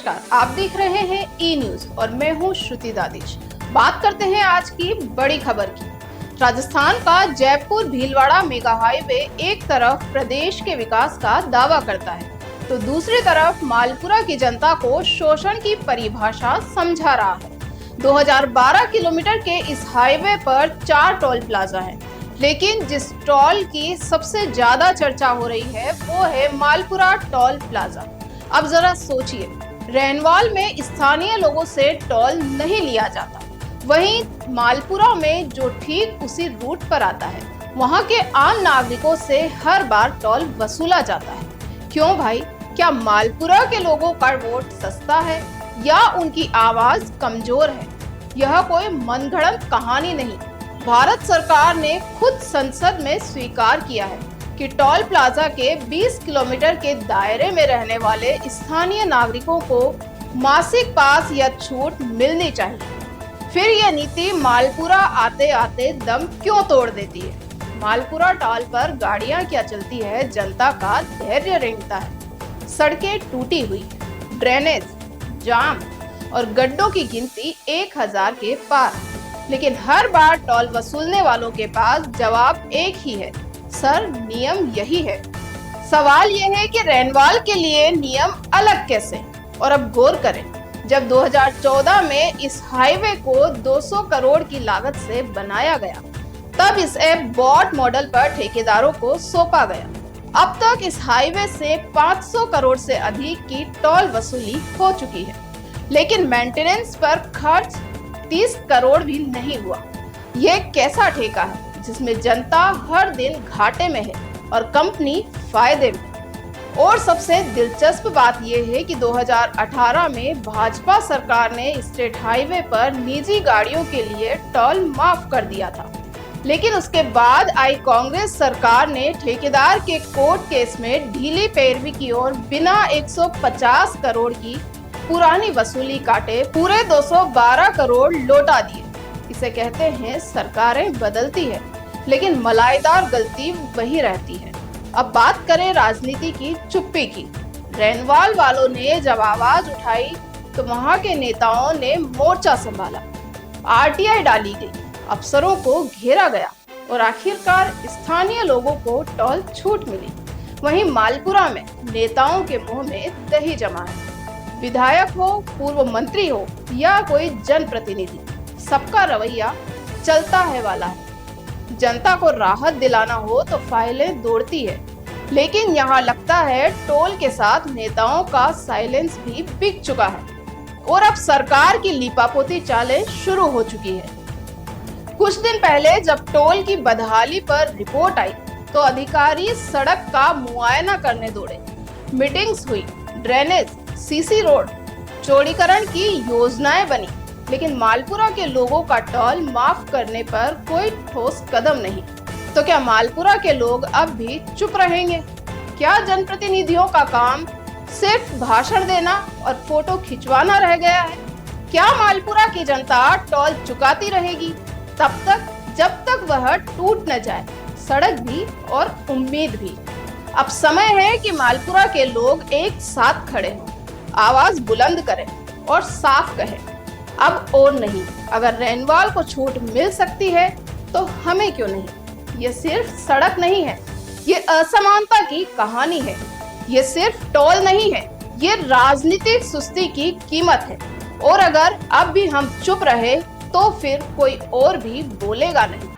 नमस्कार, आप देख रहे हैं ई न्यूज और मैं हूं श्रुति दादिश। बात करते हैं आज की बड़ी खबर की। राजस्थान का जयपुर भीलवाड़ा मेगा हाईवे एक तरफ प्रदेश के विकास का दावा करता है तो दूसरी तरफ मालपुरा की जनता को शोषण की परिभाषा समझा रहा है। 2012 किलोमीटर के इस हाईवे पर 4 टोल प्लाजा हैं, लेकिन जिस टोल की सबसे ज्यादा चर्चा हो रही है वो है मालपुरा टोल प्लाजा। अब जरा सोचिए, रैनवाल में स्थानीय लोगों से टोल नहीं लिया जाता, वहीं मालपुरा में जो ठीक उसी रूट पर आता है वहां के आम नागरिकों से हर बार टोल वसूला जाता है। क्यों भाई, क्या मालपुरा के लोगों का वोट सस्ता है या उनकी आवाज कमजोर है? यह कोई मनगढ़ंत कहानी नहीं। भारत सरकार ने खुद संसद में स्वीकार किया है कि टोल प्लाजा के 20 किलोमीटर के दायरे में रहने वाले स्थानीय नागरिकों को मासिक पास या छूट मिलनी चाहिए। फिर यह नीति मालपुरा आते आते दम क्यों तोड़ देती है? मालपुरा टोल पर गाड़ियां क्या चलती है, जनता का धैर्य रेंगता है। सड़कें टूटी हुई, ड्रेनेज, जाम और गड्ढों की गिनती 1000 के पार, लेकिन हर बार टोल वसूलने वालों के पास जवाब एक ही है, सर नियम यही है। सवाल यह है कि रैनवाल के लिए नियम अलग कैसे? और अब गौर करें, जब 2014 में इस हाईवे को 200 करोड़ की लागत से बनाया गया, तब इसे बॉट मॉडल पर ठेकेदारों को सौंपा गया। अब तक इस हाईवे से 500 करोड़ से अधिक की टोल वसूली हो चुकी है, लेकिन मेंटेनेंस पर खर्च 30 करोड़ भी नहीं हुआ। ये कैसा ठेका है जिसमें जनता हर दिन घाटे में है और कंपनी फायदे में? और सबसे दिलचस्प बात यह है कि 2018 में भाजपा सरकार ने स्टेट हाईवे पर निजी गाड़ियों के लिए टोल माफ कर दिया था, लेकिन उसके बाद आई कांग्रेस सरकार ने ठेकेदार के कोर्ट केस में ढीली पैरवी की और बिना 150 करोड़ की पुरानी वसूली काटे पूरे 212 करोड़ लौटा दिए। इसे कहते हैं सरकारें बदलती है, लेकिन मलाईदार गलती वही रहती है। अब बात करें राजनीति की चुप्पी की। रैनवाल वालों ने जब आवाज उठाई तो वहां के नेताओं ने मोर्चा संभाला, आरटीआई डाली गई, अफसरों को घेरा गया और आखिरकार स्थानीय लोगों को टोल छूट मिली। वहीं मालपुरा में नेताओं के मुंह में दही जमा है। विधायक हो, पूर्व मंत्री हो या कोई जनप्रतिनिधि, सबका रवैया चलता है वाला है। जनता को राहत दिलाना हो तो फाइलें दौड़ती है, लेकिन यहाँ लगता है टोल के साथ नेताओं का साइलेंस भी बिक चुका है और अब सरकार की लीपापोती चालें शुरू हो चुकी है। कुछ दिन पहले जब टोल की बदहाली पर रिपोर्ट आई तो अधिकारी सड़क का मुआयना करने दौड़े। मीटिंग्स हुई, ड्रेनेज, सीसी रोड, चौड़ीकरण की योजनाएं बनी, लेकिन मालपुरा के लोगों का टोल माफ करने पर कोई ठोस कदम नहीं। तो क्या मालपुरा के लोग अब भी चुप रहेंगे? क्या जनप्रतिनिधियों का काम सिर्फ भाषण देना और फोटो खिंचवाना रह गया है? क्या मालपुरा की जनता टोल चुकाती रहेगी तब तक जब तक वह टूट न जाए, सड़क भी और उम्मीद भी? अब समय है कि मालपुरा के लोग एक साथ खड़े हों, आवाज बुलंद करें और साफ कहें, अब और नहीं। अगर रैनवाल को छूट मिल सकती है तो हमें क्यों नहीं? ये सिर्फ सड़क नहीं है, ये असमानता की कहानी है। ये सिर्फ टोल नहीं है, ये राजनीतिक सुस्ती की कीमत है। और अगर अब भी हम चुप रहे तो फिर कोई और भी बोलेगा नहीं।